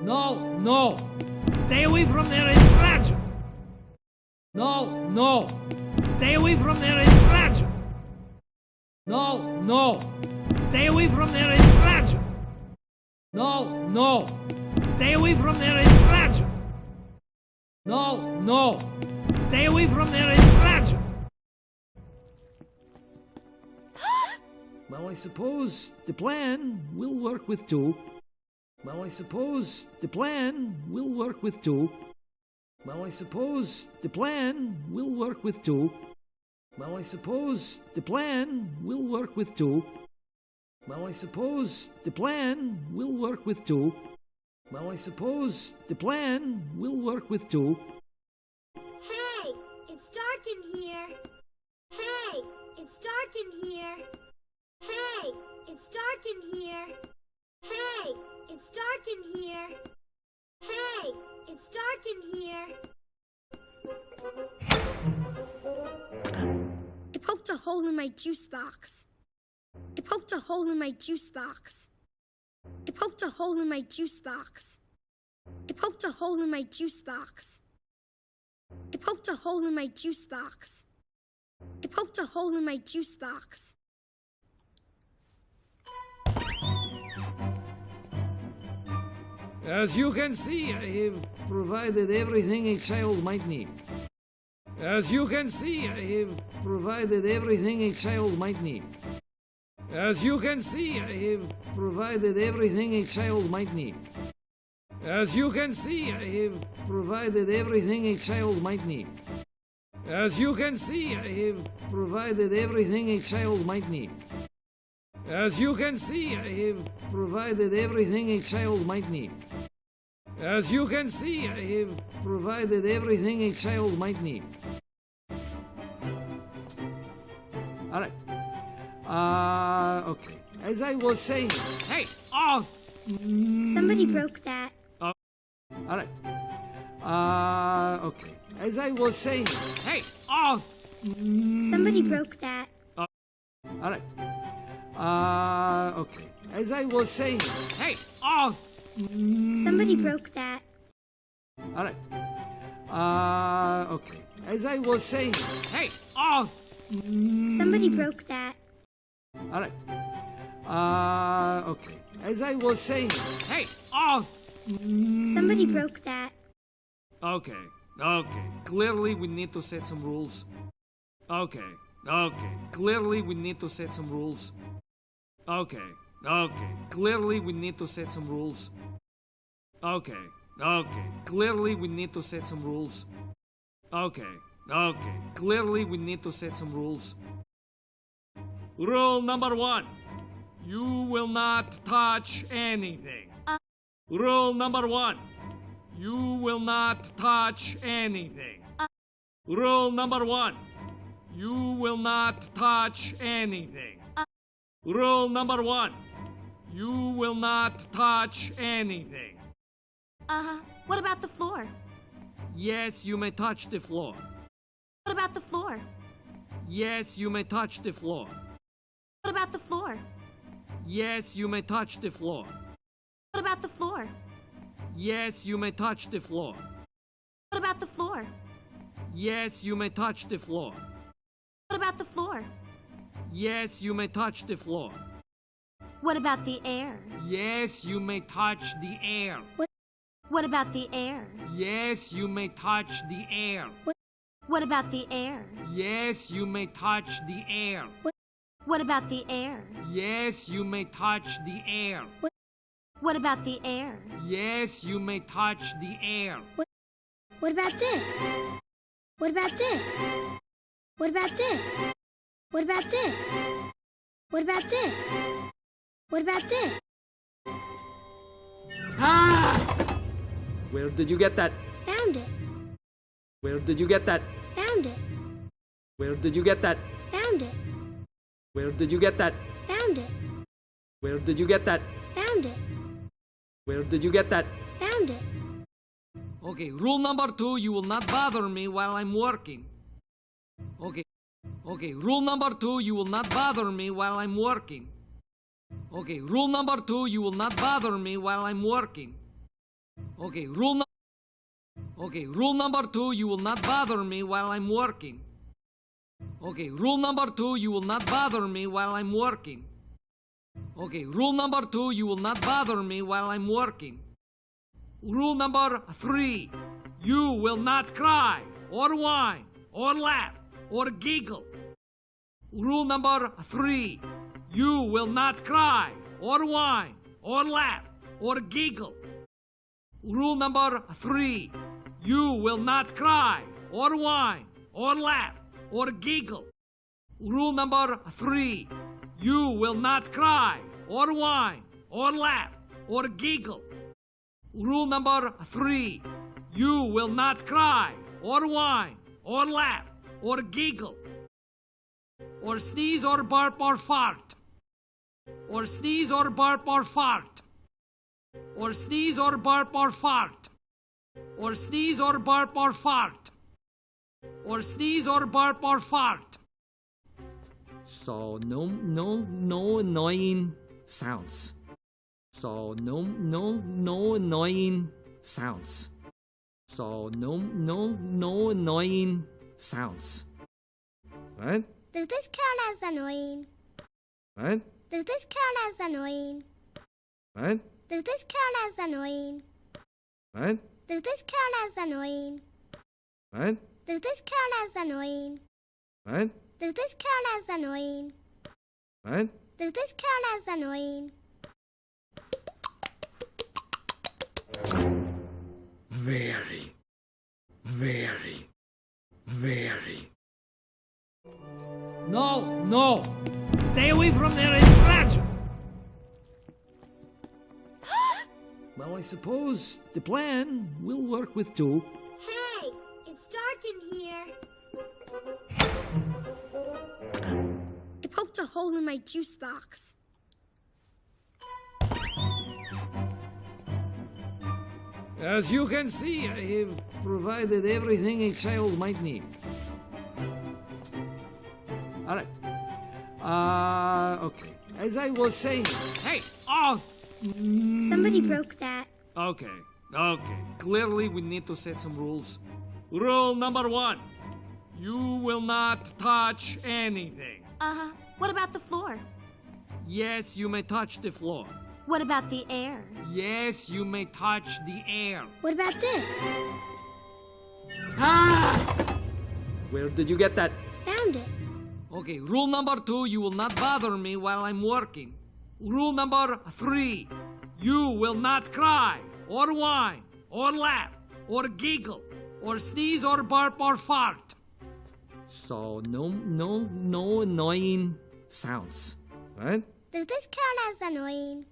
No, no. Stay away from there and scratch. No, no. Stay away from there and scratch. No, no. Stay away from there and scratch. No, no. Stay away from there and scratch. No, no. Stay away from there and scratch. Well, I suppose the plan will work with two. Well, I suppose the plan will work with two. Well, I suppose the plan will work with two. Well, I suppose the plan will work with two. Well, I suppose the plan will work with two. Well, I suppose the plan will work with two. Hey, it's dark in here. Hey, it's dark in here. Hey, it's dark in here. Hey, it's dark in here. Hey, it's dark in here. I poked a hole in my juice box. I poked a hole in my juice box. I poked a hole in my juice box. I poked a hole in my juice box. I poked a hole in my juice box. I poked a hole in my juice box. As you can see, I have provided everything a child might need. As you can see, I have provided everything a child might need. As you can see, I have provided everything a child might need. As you can see, I have provided everything a child might need. As you can see, I have provided everything a child might need. As you can see, I have provided everything a child might need. As you can see, I have provided everything a child might need. All right. Okay. As I was saying, hey, Somebody broke that. all right. Okay. As I was saying, hey, Somebody broke that. all right. Okay. As I was saying, hey, Somebody broke that. all right. Okay. As I was saying, hey, Somebody broke that. all right. Okay. As I was saying, hey, Somebody broke that. okay. Okay. Clearly we need to set some rules. Okay. Okay. Clearly we need to set some rules. Okay. Okay. Clearly we need to set some rules. Okay. Okay. Clearly we need to set some rules. Okay. Okay. Clearly we need to set some rules. Rule number 1. You will not touch anything. Rule number 1. You will not touch anything. Rule number 1. You will not touch anything. Rule number 1. You will not touch anything. What about the floor? Yes, you may touch the floor. What about the floor? Yes, you may touch the floor. What about the floor? Yes, you may touch the floor. What about the floor? Yes, you may touch the floor. What about the floor? Yes, you may touch the floor. What about the floor? Yes, you may touch the floor. What about the air? Yes, you may touch the air. What about the air? Yes, you may touch the air. What about the air? Yes, you may touch the air. What about the air? Yes, you may touch the air. What about the air? Yes, you may touch the air. What about this? What about this? What about this? What about this? What about this? What about this? Ah! Where did you get that? Found it. Where did you get that? Found it. Where did you get that? Found it. Where did you get that? Found it. Where did you get that? Found it. Where did you get that? Found it. Okay, rule number 2, you will not bother me while I'm working. Okay. Okay, rule number 2, you will not bother me while I'm working. Okay, rule number 2, you will not bother me while I'm working. Okay, rule number 2, you will not bother me while I'm working. Okay, rule number 2, you will not bother me while I'm working. Okay, rule number 2, you will not bother me while I'm working. Rule number 3, you will not cry, or whine, or laugh, or giggle. Rule number 3, you will not cry, or whine, or laugh, or giggle. Rule number 3, you will not cry, or whine, or laugh, or giggle. Rule number 3, you will not cry, or whine, or laugh, or giggle. Rule number 3, you will not cry, or whine, or laugh, or giggle. Or sneeze, or burp, or fart. Or sneeze, or burp, or fart. Or sneeze, or burp, or fart. Or sneeze, or burp, or fart. Or sneeze, or burp, or fart. So no annoying sounds. So no annoying sounds. So no annoying sounds. Right? Does this count as annoying? Right? Does this count as annoying? Right? Does this count as annoying? Right? Does this count as annoying? Right? Does this count as annoying? Right? Does this count as annoying? Right? Does this count as annoying? Very. No! Stay away from there and scratch! Well, I suppose the plan will work with 2. Hey, it's dark in here. I poked a hole in my juice box. As you can see, I have provided everything a child might need. All right. Okay. As I was saying... Hey! Oh! Somebody broke that. Okay. Clearly, we need to set some rules. Rule number 1. You will not touch anything. What about the floor? Yes, you may touch the floor. What about the air? Yes, you may touch the air. What about this? Ah! Where did you get that? Found it. Okay, rule number 2, you will not bother me while I'm working. Rule number 3, you will not cry, or whine, or laugh, or giggle, or sneeze, or burp, or fart. So no annoying sounds, right? Does this count as annoying?